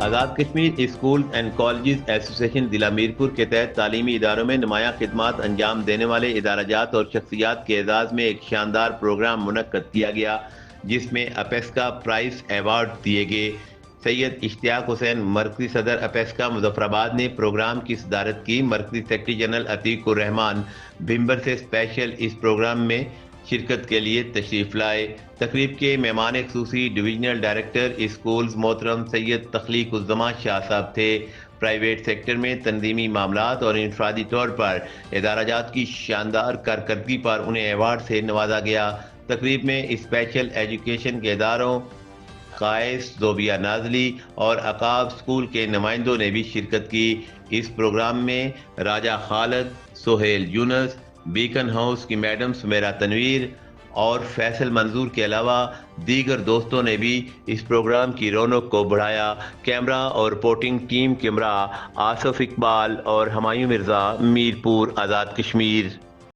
Azad Kashmir school and colleges ایسوسی ایشن ضلع میرپور کے تحت تعلیمی اداروں میں نمایاں خدمات انجام دینے والے ادارہ جات اور شخصیات کے اعزاز میں ایک شاندار پروگرام منعقد کیا گیا، جس میں اپیسکا پرائز ایوارڈ دیے گئے۔ سید اشتیاق حسین مرکزی صدر اپیسکا مظفر آباد نے پروگرام کی صدارت کی۔ مرکزی سیکرٹری جنرل عتیق الرحمان بھمبر سے اسپیشل اس پروگرام میں شرکت کے لیے تشریف لائے۔ تقریب کے مہمان خصوصی ڈویژنل ڈائریکٹر اسکولز محترم سید تخلیق الزماں شاہ صاحب تھے۔ پرائیویٹ سیکٹر میں تنظیمی معاملات اور انفرادی طور پر ادارہ جات کی شاندار کارکردگی پر انہیں ایوارڈ سے نوازا گیا۔ تقریب میں اسپیشل ایجوکیشن کے اداروں قائس، زوبیہ نازلی اور عقاب اسکول کے نمائندوں نے بھی شرکت کی۔ اس پروگرام میں راجہ خالد، سہیل یونس، بیکن ہاؤس کی میڈم سمیرہ تنویر اور فیصل منظور کے علاوہ دیگر دوستوں نے بھی اس پروگرام کی رونق کو بڑھایا۔ کیمرہ اور reporting team camera Asif Iqbal اور ہمایوں مرزا، میرپور، آزاد کشمیر۔